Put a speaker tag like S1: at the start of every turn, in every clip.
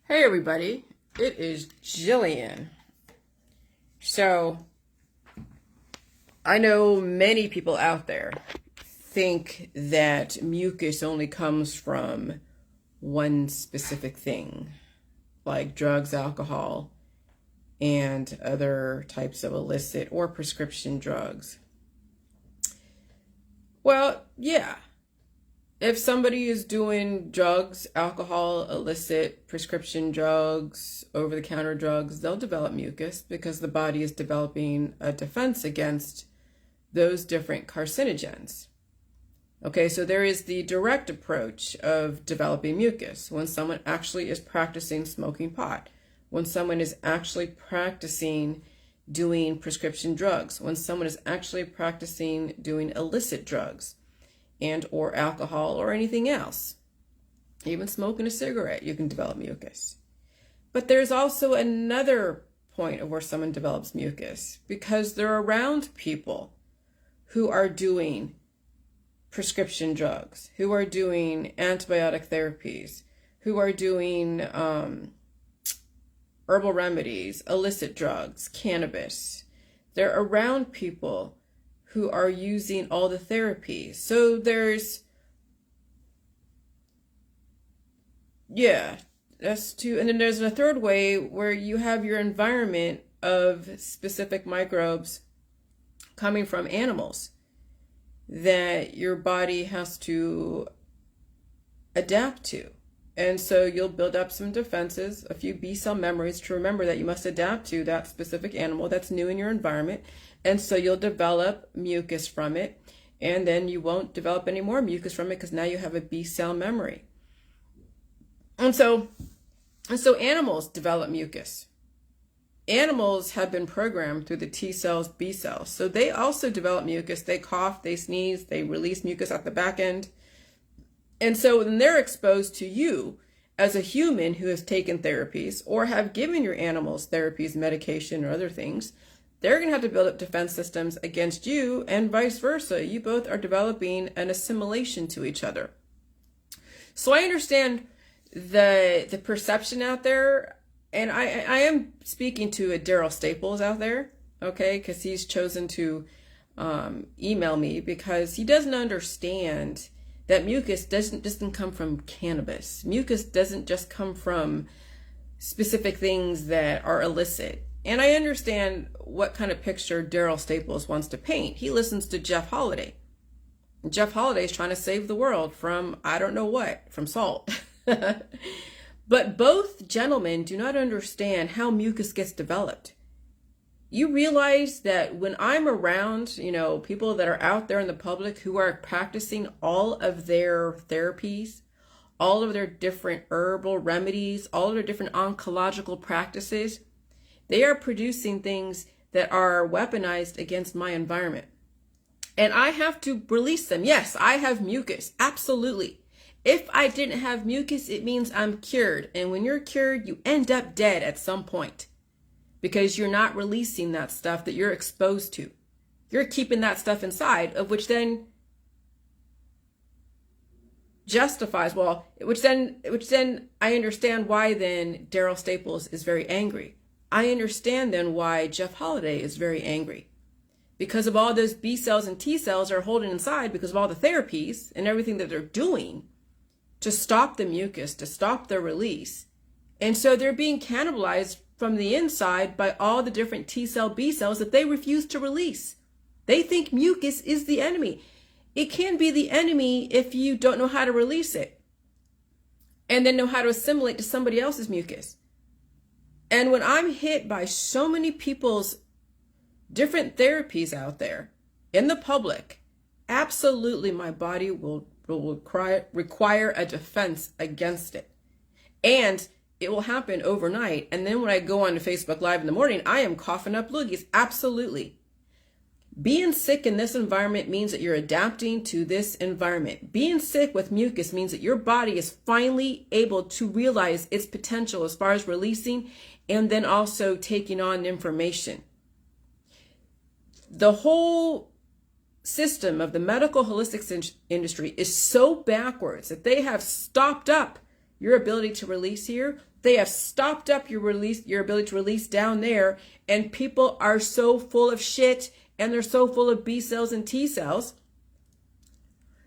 S1: Hey everybody, it is Jillian. So, I know many people out there think that mucus only comes from one specific thing, like drugs, alcohol, and other types of illicit or prescription drugs. Well, yeah. If somebody is doing drugs, alcohol, illicit, prescription drugs, over-the-counter drugs, they'll develop mucus because the body is developing a defense against those different carcinogens. Okay, so there is the direct approach of developing mucus when someone actually is practicing smoking pot, when someone is actually practicing doing prescription drugs, when someone is actually practicing doing illicit drugs and or alcohol or anything else. Even smoking a cigarette, you can develop mucus. But there's also another point of where someone develops mucus because they're around people who are doing prescription drugs, who are doing antibiotic therapies, who are doing herbal remedies, illicit drugs, cannabis. They're around people who are using all the therapies. So that's two. And then there's a third way where you have your environment of specific microbes coming from animals that your body has to adapt to. And so you'll build up some defenses, a few B-cell memories to remember that you must adapt to that specific animal that's new in your environment. And so you'll develop mucus from it, and then you won't develop any more mucus from it because now you have a B-cell memory. And so animals develop mucus. Animals have been programmed through the T cells, B cells. So they also develop mucus. They cough, they sneeze, they release mucus at the back end. And so when they're exposed to you as a human who has taken therapies or have given your animals therapies, medication, or other things, they're going to have to build up defense systems against you and vice versa. You both are developing an assimilation to each other. So I understand the perception out there, and I am speaking to a Daryl Staples out there, okay, because he's chosen to email me because he doesn't understand that mucus doesn't come from cannabis. Mucus doesn't just come from specific things that are illicit. And I understand what kind of picture Daryl Staples wants to paint. He listens to Jeff Holiday. Jeff Holiday is trying to save the world from, I don't know what, from salt. But both gentlemen do not understand how mucus gets developed. You realize that when I'm around, people that are out there in the public who are practicing all of their therapies, all of their different herbal remedies, all of their different oncological practices, they are producing things that are weaponized against my environment. And I have to release them. Yes, I have mucus. Absolutely. If I didn't have mucus, it means I'm cured. And when you're cured, you end up dead at some point because you're not releasing that stuff that you're exposed to. You're keeping that stuff inside, of which then justifies, which then I understand why then Daryl Staples is very angry. I understand then why Jeff Holiday is very angry. Because of all those B cells and T cells are holding inside because of all the therapies and everything that they're doing to stop the mucus, to stop the release. And so they're being cannibalized from the inside by all the different T cell, B cells that they refuse to release. They think mucus is the enemy. It can be the enemy if you don't know how to release it and then know how to assimilate to somebody else's mucus. And when I'm hit by so many people's different therapies out there in the public, absolutely my body will require a defense against it. And it will happen overnight. And then when I go on to Facebook Live in the morning, I am coughing up loogies. Absolutely. Being sick in this environment means that you're adapting to this environment. Being sick with mucus means that your body is finally able to realize its potential as far as releasing and then also taking on information. The whole system of the medical holistics industry is so backwards that they have stopped up your ability to release here. They have stopped up your ability to release down there. And people are so full of shit, and they're so full of B cells and T cells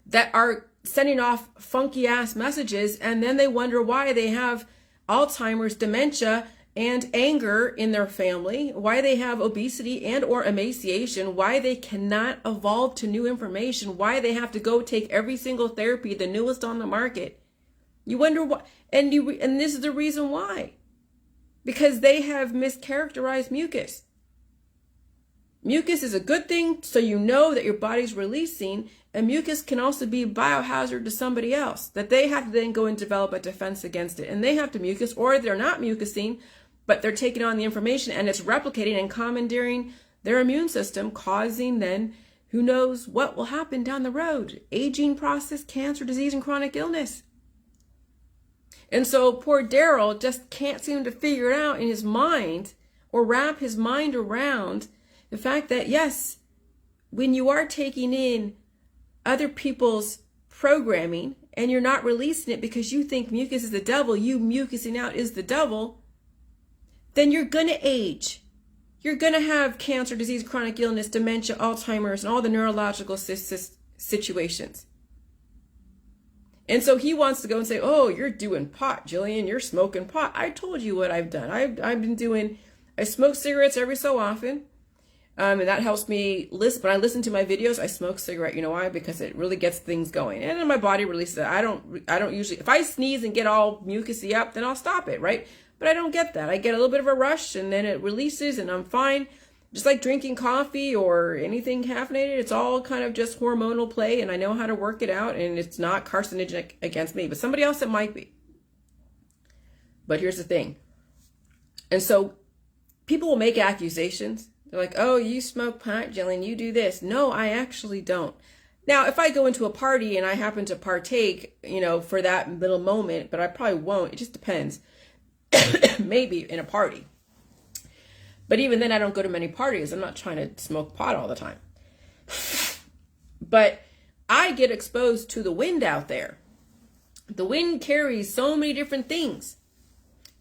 S1: that are sending off funky ass messages. And then they wonder why they have Alzheimer's, dementia, and anger in their family, why they have obesity and or emaciation, why they cannot evolve to new information, why they have to go take every single therapy, the newest on the market. You wonder why, and this is the reason why. Because they have mischaracterized mucus. Mucus is a good thing, so you know that your body's releasing, and mucus can also be a biohazard to somebody else, that they have to then go and develop a defense against it. And they have to mucus, or they're not mucusing, but they're taking on the information and it's replicating and commandeering their immune system, causing then who knows what will happen down the road. Aging process, cancer, disease, and chronic illness. And so poor Daryl just can't seem to figure it out in his mind or wrap his mind around the fact that, yes, when you are taking in other people's programming and you're not releasing it because you think mucus is the devil, you mucusing out is the devil, then you're going to age. You're going to have cancer, disease, chronic illness, dementia, Alzheimer's, and all the neurological situations. And so he wants to go and say, oh, you're doing pot, Jillian, you're smoking pot. I told you what I've done. I smoke cigarettes every so often. And that helps me listen. When I listen to my videos, I smoke cigarette. You know why? Because it really gets things going. And then my body releases it. I don't usually, if I sneeze and get all mucusy up, then I'll stop it, right? But I don't get that. I get a little bit of a rush and then it releases and I'm fine. Just like drinking coffee or anything caffeinated, it's all kind of just hormonal play, and I know how to work it out, and it's not carcinogenic against me, but somebody else it might be. But here's the thing. And so people will make accusations. They're like, oh, you smoke pot, Jillian, you do this. No, I actually don't. Now, if I go into a party and I happen to partake, for that little moment, but I probably won't. It just depends. Maybe in a party. But even then, I don't go to many parties. I'm not trying to smoke pot all the time. But I get exposed to the wind out there. The wind carries so many different things.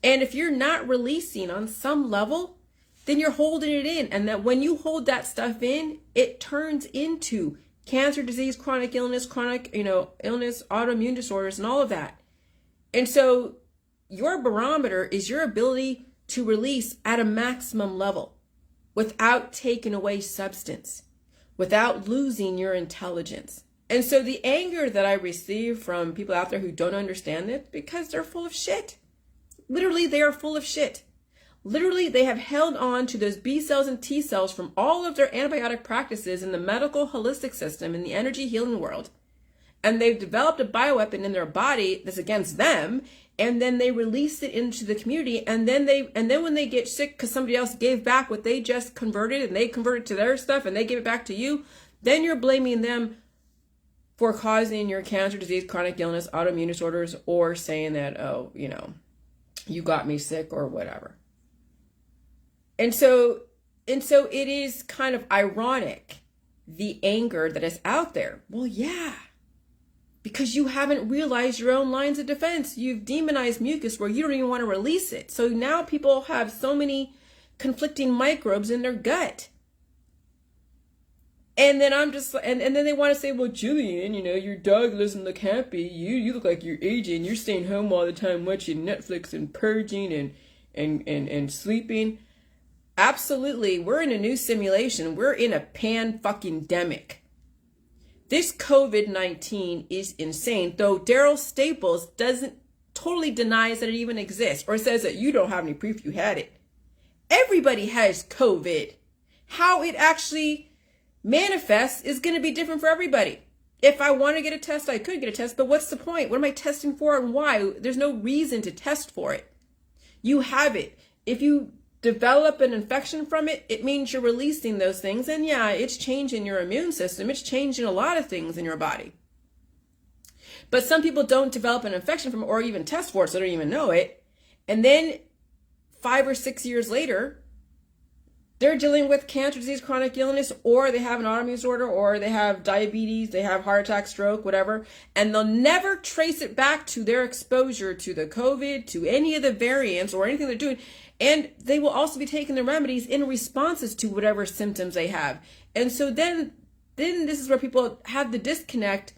S1: And if you're not releasing on some level, then you're holding it in. And that when you hold that stuff in, it turns into cancer, disease, chronic illness, illness, autoimmune disorders, and all of that. And so your barometer is your ability to release at a maximum level without taking away substance, without losing your intelligence. And so the anger that I receive from people out there who don't understand it, because they're full of shit. Literally, they are full of shit. Literally, they have held on to those B cells and T cells from all of their antibiotic practices in the medical holistic system, in the energy healing world. And they've developed a bioweapon in their body that's against them. And then they release it into the community. And then when they get sick because somebody else gave back what they just converted and they converted to their stuff and they give it back to you, then you're blaming them for causing your cancer, disease, chronic illness, autoimmune disorders, or saying that, oh, you got me sick or whatever. And so it is kind of ironic, the anger that is out there. Well, yeah. Because you haven't realized your own lines of defense. You've demonized mucus where you don't even want to release it. So now people have so many conflicting microbes in their gut. And then and then they want to say, well, Jillian, your dog doesn't look happy. You look like you're aging. You're staying home all the time watching Netflix and purging and sleeping. Absolutely. We're in a new simulation. We're in a pan-fucking-demic. This COVID-19 is insane, though Daryl Staples totally denies that it even exists or says that you don't have any proof you had it. Everybody has COVID. How it actually manifests is going to be different for everybody. If I want to get a test, I could get a test, but what's the point? What am I testing for and why? There's no reason to test for it. You have it. If you develop an infection from it, it means you're releasing those things. And yeah, it's changing your immune system. It's changing a lot of things in your body. But some people don't develop an infection from it or even test for it, so they don't even know it. And then 5 or 6 years later, they're dealing with cancer, disease, chronic illness, or they have an autoimmune disorder, or they have diabetes, they have heart attack, stroke, whatever, and they'll never trace it back to their exposure to the COVID, to any of the variants or anything they're doing. And they will also be taking the remedies in responses to whatever symptoms they have. And so then this is where people have the disconnect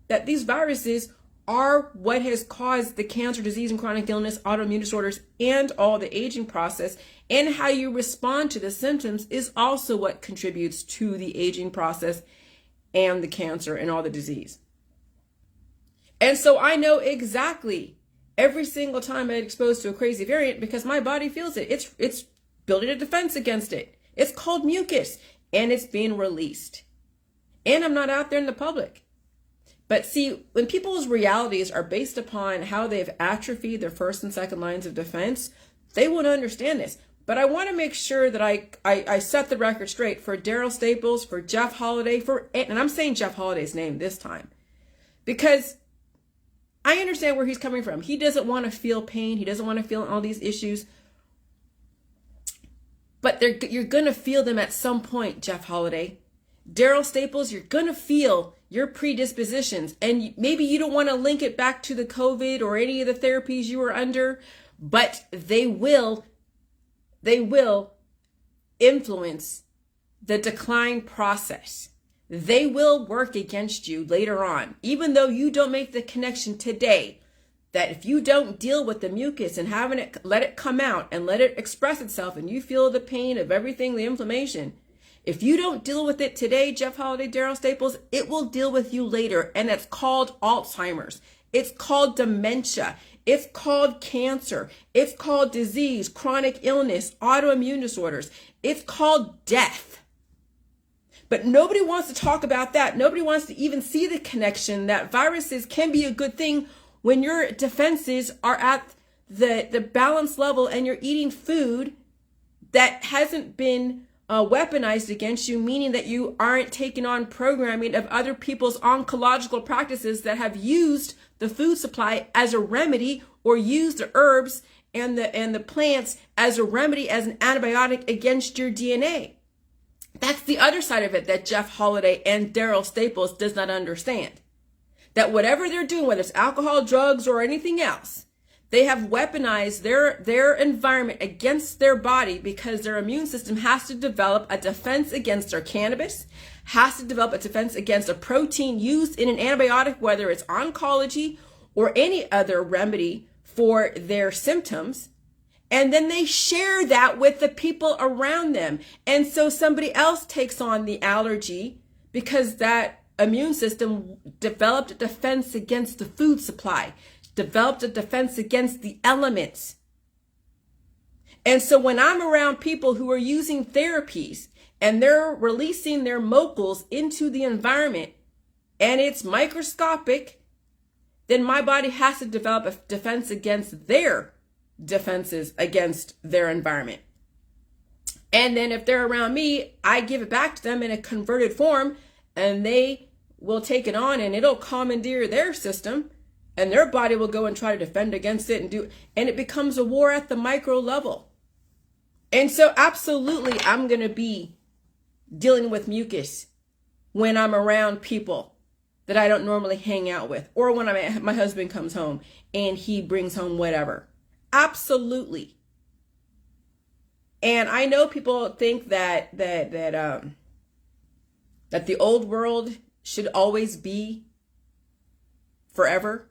S1: that these viruses are what has caused the cancer, disease, and chronic illness, autoimmune disorders, and all the aging process. And how you respond to the symptoms is also what contributes to the aging process and the cancer and all the disease. And so I know exactly every single time I get exposed to a crazy variant because my body feels it. It's building a defense against it. It's called mucus, and it's being released. And I'm not out there in the public. But see, when people's realities are based upon how they've atrophied their first and second lines of defense, they won't understand this. But I want to make sure that I set the record straight for Daryl Staples, for Jeff Holiday, and I'm saying Jeff Holiday's name this time, because I understand where he's coming from. He doesn't want to feel pain. He doesn't want to feel all these issues. But you're going to feel them at some point, Jeff Holiday. Daryl Staples, you're going to feel your predispositions. And maybe you don't want to link it back to the COVID or any of the therapies you were under, but they will influence the decline process. They will work against you later on, even though you don't make the connection today, that if you don't deal with the mucus and let it come out and let it express itself and you feel the pain of everything, the inflammation, if you don't deal with it today, Jeff Holiday, Daryl Staples, it will deal with you later. And it's called Alzheimer's. It's called dementia. It's called cancer. It's called disease, chronic illness, autoimmune disorders. It's called death. But nobody wants to talk about that. Nobody wants to even see the connection that viruses can be a good thing when your defenses are at the balance level and you're eating food that hasn't been weaponized against you, meaning that you aren't taking on programming of other people's oncological practices that have used the food supply as a remedy or used the herbs and the plants as a remedy, as an antibiotic against your DNA. That's the other side of it that Jeff Holiday and Daryl Staples does not understand. That whatever they're doing, whether it's alcohol, drugs, or anything else, they have weaponized their environment against their body because their immune system has to develop a defense against their cannabis, has to develop a defense against a protein used in an antibiotic, whether it's oncology or any other remedy for their symptoms. And then they share that with the people around them. And so somebody else takes on the allergy because that immune system developed a defense against the food supply, developed a defense against the elements. And so when I'm around people who are using therapies and they're releasing their mucus into the environment and it's microscopic, then my body has to develop a defense against their defenses against their environment. And then if they're around me, I give it back to them in a converted form and they will take it on and it'll commandeer their system and their body will go and try to defend against it and it becomes a war at the micro level. And so absolutely I'm going to be dealing with mucus when I'm around people that I don't normally hang out with, or when my husband comes home and he brings home whatever. Absolutely. And I know people think that the old world should always be forever.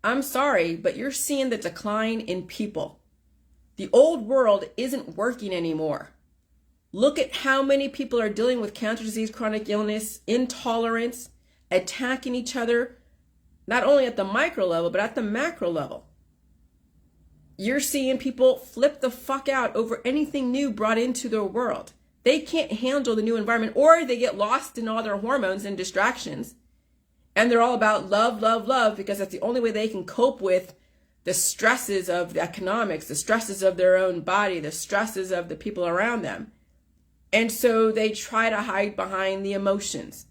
S1: I'm sorry, but you're seeing the decline in people. The old world isn't working anymore. Look at how many people are dealing with cancer, disease, chronic illness, intolerance, attacking each other, not only at the micro level, but at the macro level. You're seeing people flip the fuck out over anything new brought into their world. They can't handle the new environment, or they get lost in all their hormones and distractions. And they're all about love, love, love, because that's the only way they can cope with the stresses of the economics, the stresses of their own body, the stresses of the people around them. And so they try to hide behind the emotions.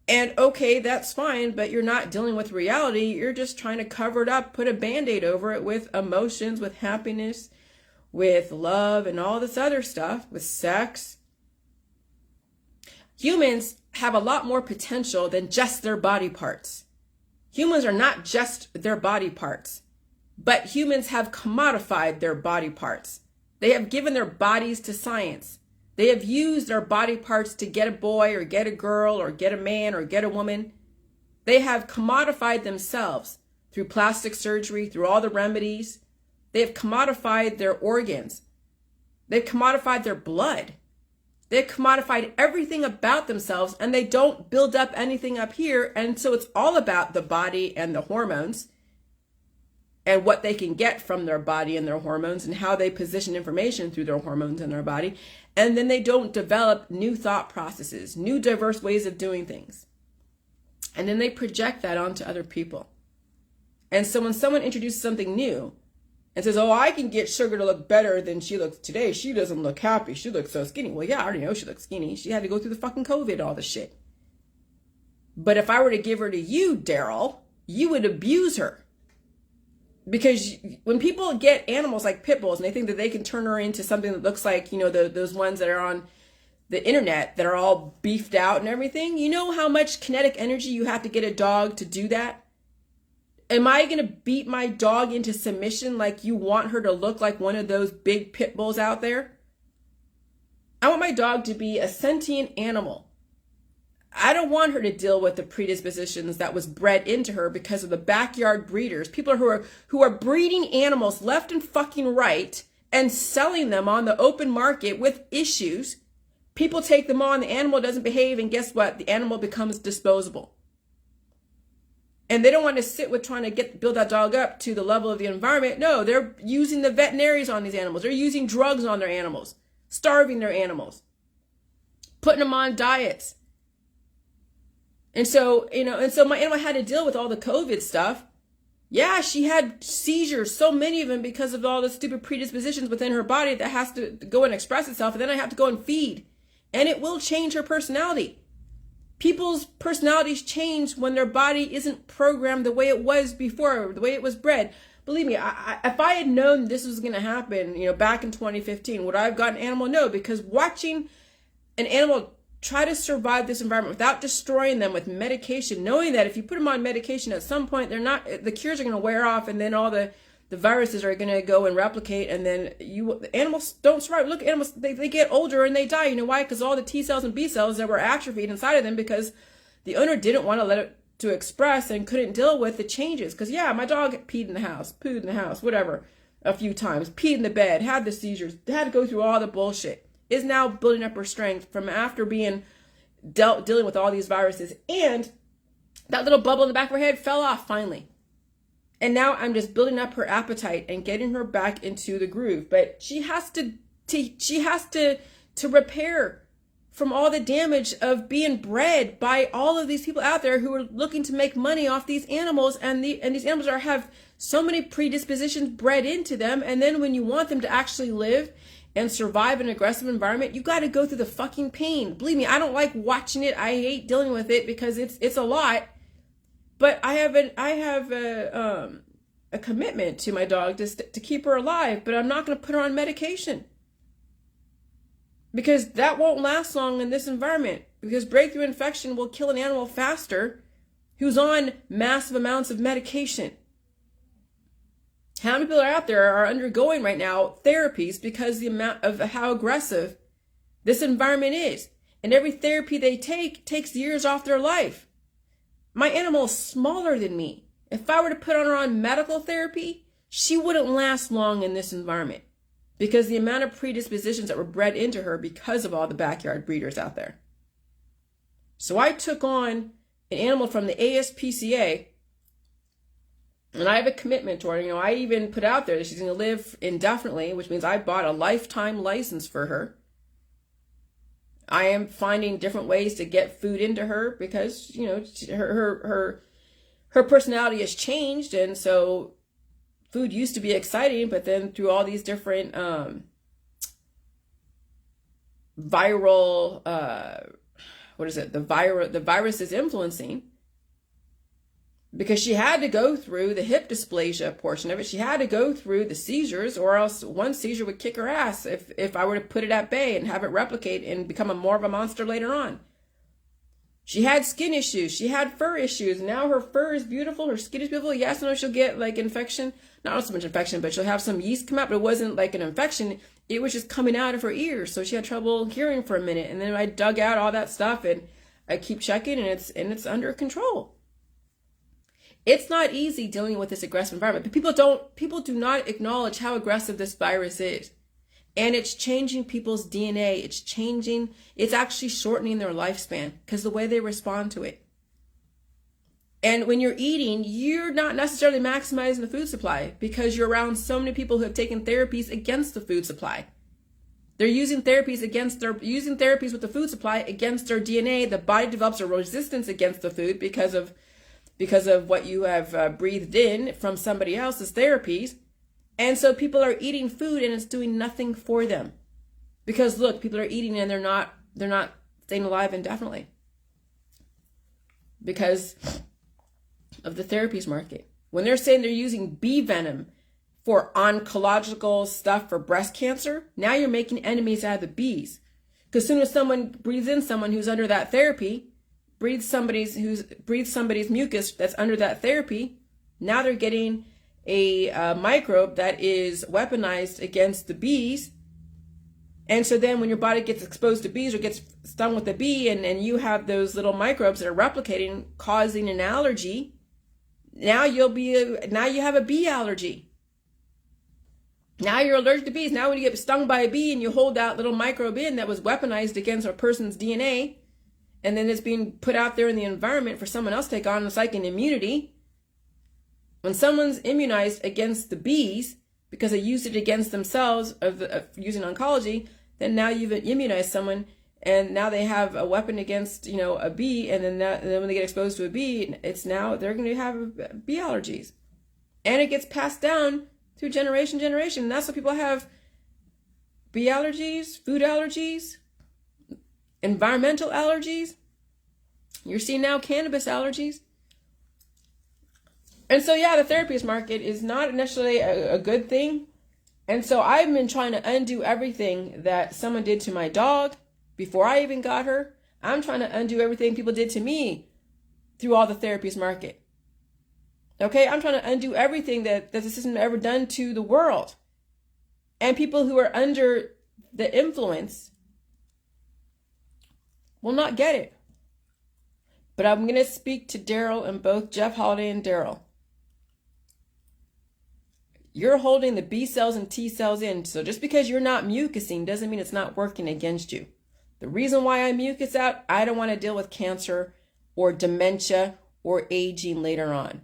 S1: And okay, that's fine, but you're not dealing with reality. You're just trying to cover it up, put a Band-Aid over it with emotions, with happiness, with love and all this other stuff, with sex. Humans have a lot more potential than just their body parts. Humans are not just their body parts, but humans have commodified their body parts. They have given their bodies to science. They have used their body parts to get a boy or get a girl or get a man or get a woman. They have commodified themselves through plastic surgery, through all the remedies. They have commodified their organs. They've commodified their blood. They've commodified everything about themselves, and they don't build up anything up here. And so it's all about the body and the hormones and what they can get from their body and their hormones and how they position information through their hormones in their body. And then they don't develop new thought processes, new diverse ways of doing things. And then they project that onto other people. And so when someone introduces something new and says, oh, I can get Sugar to look better than she looks today. She doesn't look happy. She looks so skinny. Well, yeah, I already know she looks skinny. She had to go through the fucking COVID, all this shit. But if I were to give her to you, Daryl, you would abuse her. Because when people get animals like pit bulls and they think that they can turn her into something that looks like, you know, those ones that are on the internet that are all beefed out and everything, you know how much kinetic energy you have to get a dog to do that? Am I going to beat my dog into submission like you want her to look like one of those big pit bulls out there? I want my dog to be a sentient animal. I don't want her to deal with the predispositions that was bred into her because of the backyard breeders, people who are breeding animals left and fucking right and selling them on the open market with issues. People take them on, the animal doesn't behave, and guess what? The animal becomes disposable. And they don't want to sit with trying to build that dog up to the level of the environment. No, they're using the veterinaries on these animals. They're using drugs on their animals, starving their animals, putting them on diets. And so, my animal had to deal with all the COVID stuff. Yeah, she had seizures, so many of them because of all the stupid predispositions within her body that has to go and express itself. And then I have to go and feed. And it will change her personality. People's personalities change when their body isn't programmed the way it was before, the way it was bred. Believe me, if I had known this was going to happen, back in 2015, would I have gotten an animal? No, because watching an animal try to survive this environment without destroying them with medication, knowing that if you put them on medication, at some point the cures are going to wear off, and then all the viruses are going to go and replicate, and then the animals don't survive. Look, animals, they get older and they die. You know why? Because all the T cells and B cells that were atrophied inside of them because the owner didn't want to let it to express and couldn't deal with the changes. Because yeah, my dog peed in the house, pooed in the house, whatever, a few times, peed in the bed, had the seizures, had to go through all the bullshit, is now building up her strength from after being dealing with all these viruses. And that little bubble in the back of her head fell off finally. And now I'm just building up her appetite and getting her back into the groove. But she has to repair from all the damage of being bred by all of these people out there who are looking to make money off these animals. And these animals have so many predispositions bred into them. And then when you want them to actually live and survive an aggressive environment, you got to go through the fucking pain. Believe me, I don't like watching it. I hate dealing with it because it's a lot. But I have a commitment to my dog to keep her alive, but I'm not going to put her on medication because that won't last long in this environment, because breakthrough infection will kill an animal faster who's on massive amounts of medication. How many people are out there are undergoing right now therapies because the amount of how aggressive this environment is, and every therapy they take takes years off their life. My animal is smaller than me. If I were to put her on medical therapy, she wouldn't last long in this environment because the amount of predispositions that were bred into her because of all the backyard breeders out there. So I took on an animal from the ASPCA, and I have a commitment to her. I even put out there that she's going to live indefinitely, which means I bought a lifetime license for her. I am finding different ways to get food into her because, her personality has changed. And so food used to be exciting, but then through all these different viral, the virus is influencing, because she had to go through the hip dysplasia portion of it. She had to go through the seizures, or else one seizure would kick her ass if I were to put it at bay and have it replicate and become more of a monster later on. She had skin issues. She had fur issues. Now her fur is beautiful. Her skin is beautiful. Yes, I know she'll get like infection. Not so much infection, but she'll have some yeast come out, but it wasn't like an infection. It was just coming out of her ears. So she had trouble hearing for a minute. And then I dug out all that stuff and I keep checking, and it's under control. It's not easy dealing with this aggressive environment, but people do not acknowledge how aggressive this virus is. And it's changing people's DNA. It's actually shortening their lifespan because the way they respond to it. And when you're eating, you're not necessarily maximizing the food supply because you're around so many people who have taken therapies against the food supply. They're using therapies with the food supply against their DNA. The body develops a resistance against the food because of what you have breathed in from somebody else's therapies. And so people are eating food and it's doing nothing for them. Because look, people are eating and they're not staying alive indefinitely. Because of the therapies market. When they're saying they're using bee venom for oncological stuff for breast cancer, now you're making enemies out of the bees. Because as soon as someone breathes in someone who's under that therapy, breathes somebody's mucus that's under that therapy, now they're getting a microbe that is weaponized against the bees. And so then when your body gets exposed to bees or gets stung with a bee and you have those little microbes that are replicating, causing an allergy, now you have a bee allergy. Now you're allergic to bees. Now when you get stung by a bee and you hold that little microbe in that was weaponized against a person's DNA, and then it's being put out there in the environment for someone else to take on, it's like an immunity. When someone's immunized against the bees because they used it against themselves of using oncology, then now you've immunized someone and now they have a weapon against, a bee. And then when they get exposed to a bee, they're going to have bee allergies. And it gets passed down through generation. And that's why people have bee allergies, food allergies, environmental allergies. You're seeing now cannabis allergies. And so, yeah, the therapies market is not necessarily a good thing. And so I've been trying to undo everything that someone did to my dog before I even got her. I'm trying to undo everything people did to me through all the therapies market. Okay, I'm trying to undo everything that the system ever done to the world. And people who are under the influence will not get it. But I'm going to speak to Daryl and both Jeff Holiday and Daryl. You're holding the B cells and T cells in. So just because you're not mucusing doesn't mean it's not working against you. The reason why I mucus out, I don't want to deal with cancer or dementia or aging later on.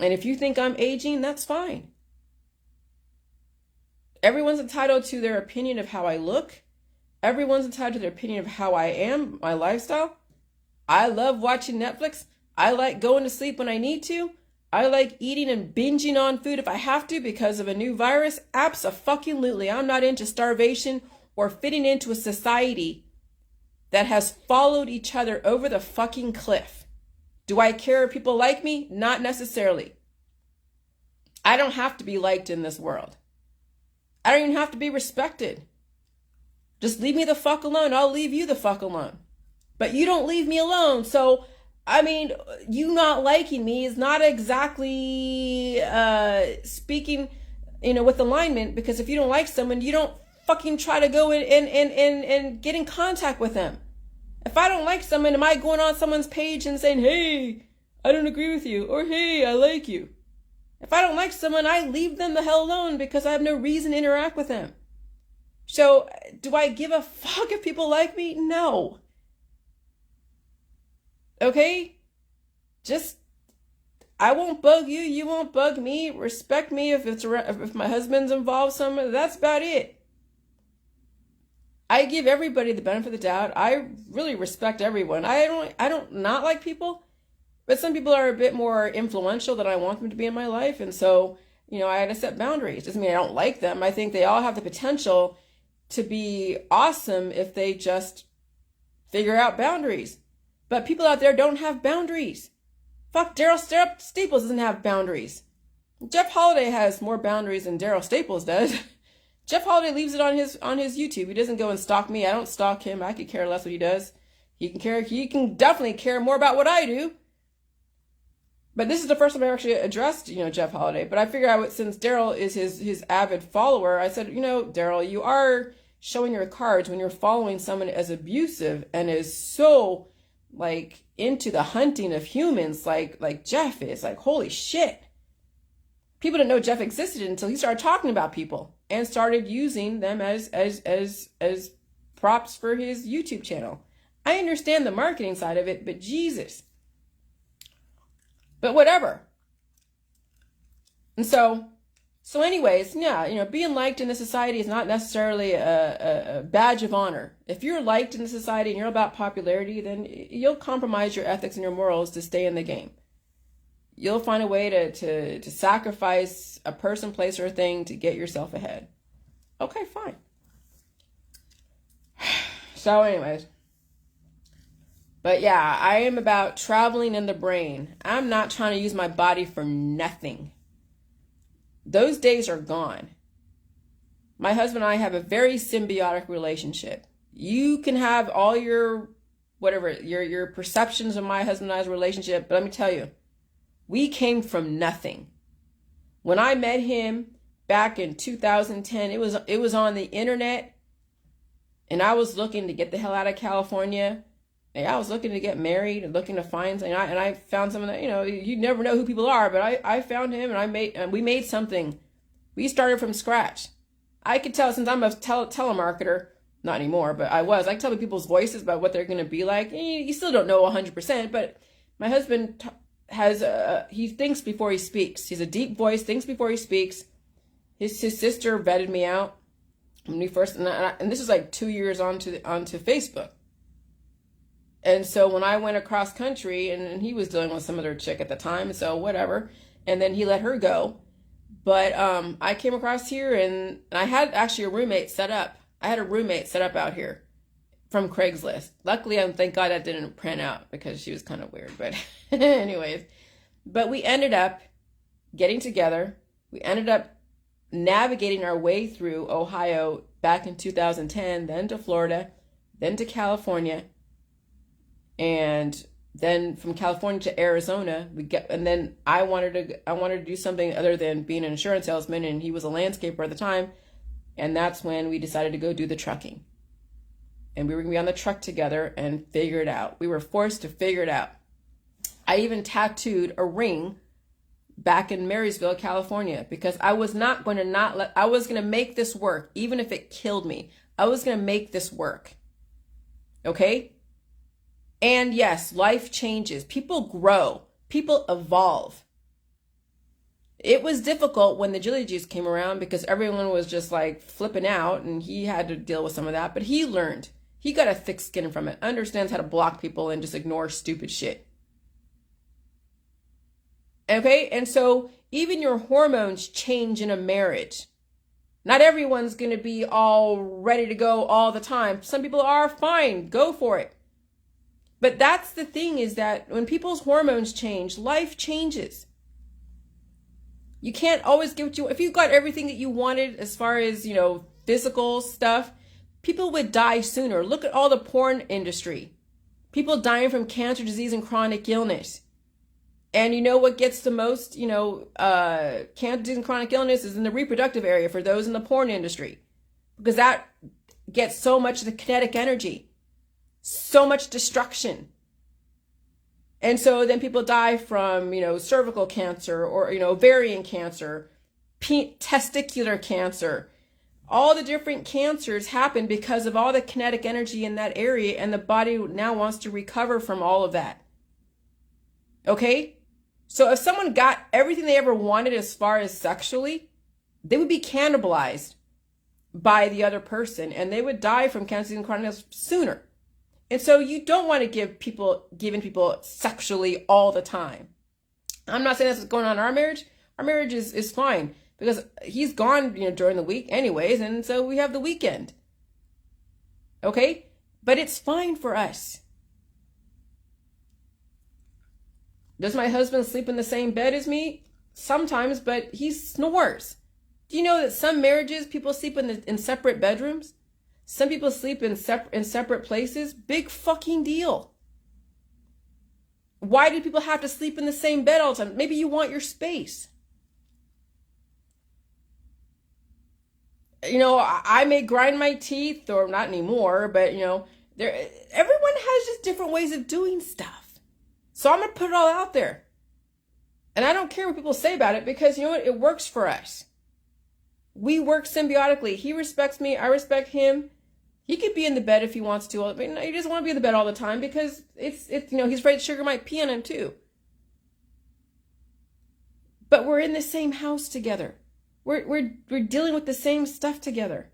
S1: And if you think I'm aging, that's fine. Everyone's entitled to their opinion of how I look. Everyone's entitled to their opinion of how I am, my lifestyle. I love watching Netflix. I like going to sleep when I need to. I like eating and binging on food if I have to because of a new virus. Abso-fucking-lutely. I'm not into starvation or fitting into a society that has followed each other over the fucking cliff. Do I care if people like me? Not necessarily. I don't have to be liked in this world. I don't even have to be respected. Just leave me the fuck alone. I'll leave you the fuck alone. But you don't leave me alone. So, you not liking me is not exactly speaking, with alignment, because if you don't like someone, you don't fucking try to go and get in contact with them. If I don't like someone, am I going on someone's page and saying, hey, I don't agree with you, or hey, I like you? If I don't like someone, I leave them the hell alone because I have no reason to interact with them. So, do I give a fuck if people like me? No. Okay? I won't bug you. You won't bug me. Respect me if my husband's involved somewhere. That's about it. I give everybody the benefit of the doubt. I really respect everyone. I don't not like people, but some people are a bit more influential than I want them to be in my life. And so, I had to set boundaries. Doesn't mean I don't like them. I think they all have the potential to be awesome if they just figure out boundaries. But people out there don't have boundaries. Fuck, Daryl Staples doesn't have boundaries. Jeff Holiday has more boundaries than Daryl Staples does. Jeff Holiday leaves it on his YouTube. He doesn't go and stalk me. I don't stalk him. I could care less what he does. He can definitely care more about what I do. But this is the first time I actually addressed, Jeff Holiday. But I figured I would, since Daryl is his avid follower, I said, Daryl, you are showing your cards when you're following someone as abusive and is so like into the hunting of humans like Jeff is. Like, holy shit. People didn't know Jeff existed until he started talking about people and started using them as props for his YouTube channel. I understand the marketing side of it, but Jesus. But whatever. And so anyways, yeah, being liked in the society is not necessarily a badge of honor. If you're liked in the society and you're about popularity, then you'll compromise your ethics and your morals to stay in the game. You'll find a way to sacrifice a person, place, or a thing to get yourself ahead. Okay, fine. So anyways. But yeah, I am about traveling in the brain. I'm not trying to use my body for nothing. Those days are gone. My husband and I have a very symbiotic relationship. You can have all your, whatever, your perceptions of my husband and I's relationship, but let me tell you, we came from nothing. When I met him back in 2010, it was on the internet, and I was looking to get the hell out of California. And I was looking to get married and looking to find something. And I found someone that, you never know who people are, but I found him and we made something. We started from scratch. I could tell, since I'm a telemarketer, not anymore, but I can tell people's voices about what they're going to be like. You still don't know 100%, but my husband he thinks before he speaks. He's a deep voice, thinks before he speaks. His sister vetted me out when we first, and this is like 2 years onto Facebook. And so when I went across country, and he was dealing with some other chick at the time, so whatever, and then he let her go. But I came across here, and I had actually a roommate set up. I had a roommate set up out here from Craigslist. Luckily, thank God that didn't print out because she was kind of weird. But anyways, but we ended up getting together. We ended up navigating our way through Ohio back in 2010, then to Florida, then to California. And then from California to Arizona, and then I wanted to do something other than being an insurance salesman, and he was a landscaper at the time. And that's when we decided to go do the trucking. And we were going to be on the truck together and figure it out. We were forced to figure it out. I even tattooed a ring back in Marysville, California, because I was going to make this work, even if it killed me. I was going to make this work. Okay? And yes, life changes. People grow. People evolve. It was difficult when the JILLYJUICE came around because everyone was just like flipping out, and he had to deal with some of that. But he learned. He got a thick skin from it. Understands how to block people and just ignore stupid shit. Okay? And so even your hormones change in a marriage. Not everyone's going to be all ready to go all the time. Some people are fine. Go for it. But that's the thing, is that when people's hormones change, life changes. You can't always get what you want. If you got everything that you wanted as far as, physical stuff, people would die sooner. Look at all the porn industry. People dying from cancer, disease, and chronic illness. And you know what gets the most, cancer, disease, and chronic illness is in the reproductive area for those in the porn industry. Because that gets so much of the kinetic energy. So much destruction. And so then people die from, cervical cancer or, ovarian cancer, testicular cancer. All the different cancers happen because of all the kinetic energy in that area, and the body now wants to recover from all of that. Okay? So if someone got everything they ever wanted as far as sexually, they would be cannibalized by the other person, and they would die from cancer and chronic illness sooner. And so you don't want to giving people sexually all the time. I'm not saying that's what's going on in our marriage. Our marriage is fine because he's gone, during the week anyways. And so we have the weekend. Okay. But it's fine for us. Does my husband sleep in the same bed as me? Sometimes, but he snores. Do you know that some marriages, people sleep in separate bedrooms? Some people sleep in separate places? Big fucking deal. Why do people have to sleep in the same bed all the time? Maybe you want your space. You know, I may grind my teeth, or not anymore, but you know, everyone has just different ways of doing stuff. So I'm going to put it all out there. And I don't care what people say about it, because you know what? It works for us. We work symbiotically. He respects me. I respect him. He could be in the bed if he wants to. But he doesn't want to be in the bed all the time, because it's you know, he's afraid sugar might pee on him too. But we're in the same house together. We're dealing with the same stuff together.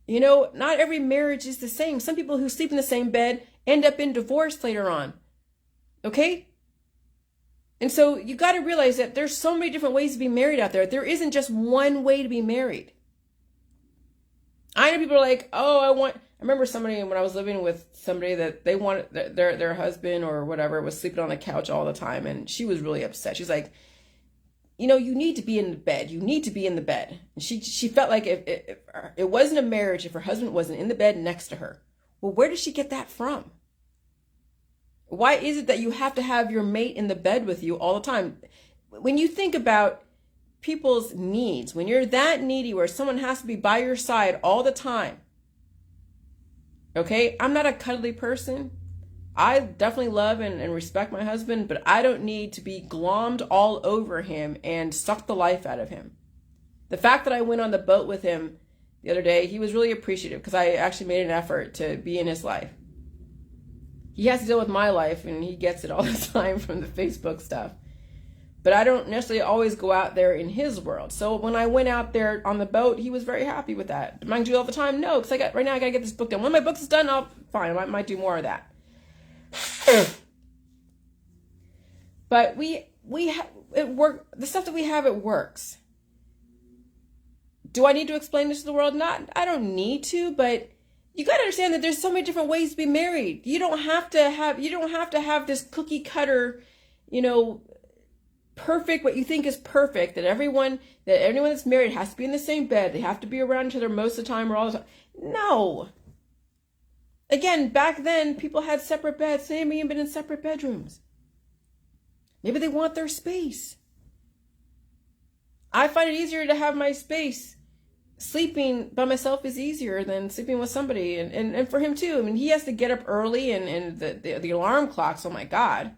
S1: You know, not every marriage is the same. Some people who sleep in the same bed end up in divorce later on. Okay? And so you got to realize that there's so many different ways to be married out there. There isn't just one way to be married. I know people are like, oh, I remember somebody, when I was living with somebody, that they wanted their husband or whatever was sleeping on the couch all the time. And she was really upset. She's like, you know, you need to be in the bed. You need to be in the bed. And she felt like if it wasn't a marriage if her husband wasn't in the bed next to her. Well, where did she get that from? Why is it that you have to have your mate in the bed with you all the time? When you think about people's needs, when you're that needy where someone has to be by your side all the time, okay? I'm not a cuddly person. I definitely love and respect my husband, but I don't need to be glommed all over him and suck the life out of him. The fact that I went on the boat with him the other day, he was really appreciative, because I actually made an effort to be in his life. He has to deal with my life, and he gets it all the time from the Facebook stuff. But I don't necessarily always go out there in his world. So when I went out there on the boat, he was very happy with that. Am I going to do it all the time? No, because right now I got to get this book done. When my book is done, fine. I might do more of that. But it work. The stuff that we have, it works. Do I need to explain this to the world? I don't need to, but you got to understand that there's so many different ways to be married. You don't have to have this cookie cutter, you know, perfect, what you think is perfect, that anyone that's married has to be in the same bed. They have to be around each other most of the time or all the time. No. Again, back then, people had separate beds. They may have been in separate bedrooms. Maybe they want their space. I find it easier to have my space. Sleeping by myself is easier than sleeping with somebody. And for him too. I mean, he has to get up early, and the alarm clocks, oh my God.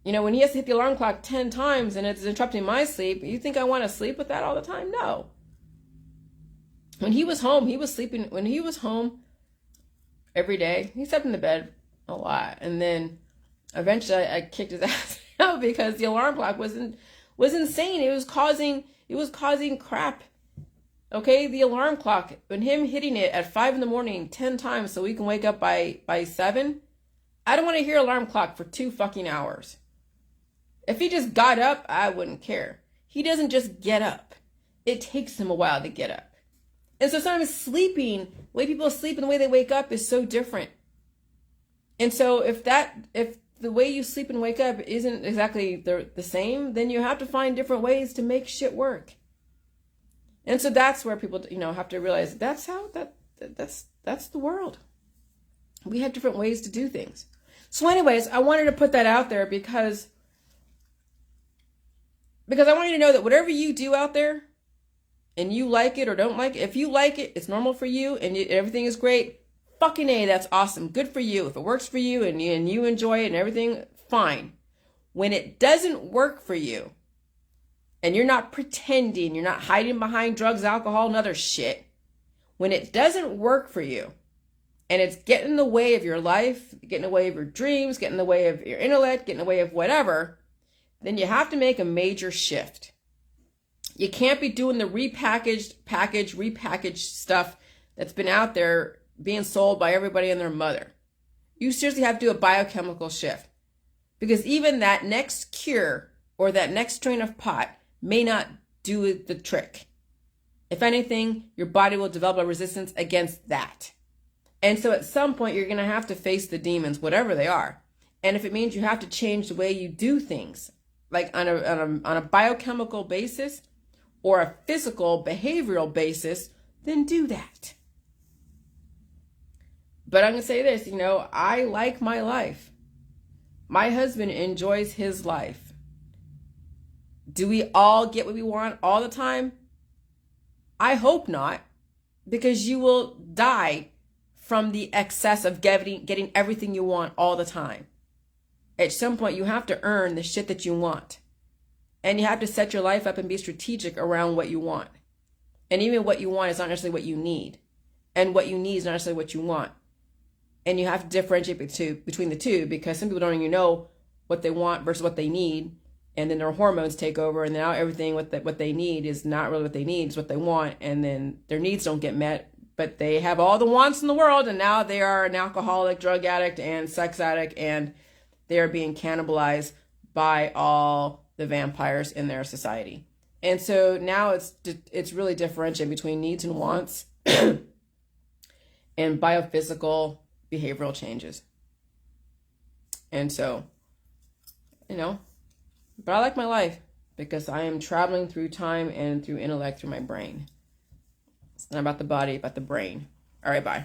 S1: You know, when he has to hit the alarm clock 10 times and it's interrupting my sleep, you think I want to sleep with that all the time? No. When he was home, he was sleeping. When he was home every day, he slept in the bed a lot. And then eventually I kicked his ass out, because the alarm clock was insane. It was causing crap. Okay, the alarm clock, when him hitting it at 5 a.m, 10 times so we can wake up by 7, I don't want to hear alarm clock for 2 fucking hours. If he just got up, I wouldn't care. He doesn't just get up. It takes him a while to get up. And so sometimes sleeping, the way people sleep and the way they wake up is so different. And so if the way you sleep and wake up isn't exactly the same, then you have to find different ways to make shit work. And so that's where people, you know, have to realize that's the world. We have different ways to do things. So anyways, I wanted to put that out there because I want you to know that whatever you do out there, and you like it or don't like it, if you like it, it's normal for you, and everything is great, fucking A, that's awesome. Good for you. If it works for you and you enjoy it and everything, fine. When it doesn't work for you, and you're not pretending, you're not hiding behind drugs, alcohol, and other shit, when it doesn't work for you, and it's getting in the way of your life, getting in the way of your dreams, getting in the way of your intellect, getting in the way of whatever, then you have to make a major shift. You can't be doing the repackaged stuff that's been out there being sold by everybody and their mother. You seriously have to do a biochemical shift, because even that next cure or that next strain of pot may not do the trick. If anything, your body will develop a resistance against that. And so at some point, you're going to have to face the demons, whatever they are. And if it means you have to change the way you do things, like on a biochemical basis or a physical behavioral basis, then do that. But I'm going to say this, you know, I like my life. My husband enjoys his life. Do we all get what we want all the time? I hope not, because you will die from the excess of getting everything you want all the time. At some point, you have to earn the shit that you want. And you have to set your life up and be strategic around what you want. And even what you want is not necessarily what you need. And what you need is not necessarily what you want. And you have to differentiate between the two, because some people don't even know what they want versus what they need. And then their hormones take over, and now everything what they need is not really what they need, it's what they want. And then their needs don't get met, but they have all the wants in the world, and now they are an alcoholic, drug addict, and sex addict, and they are being cannibalized by all the vampires in their society. And so now it's really differentiating between needs and wants and biophysical behavioral changes. And so, you know, but I like my life because I am traveling through time and through intellect through my brain. It's not about the body, about the brain. All right, bye.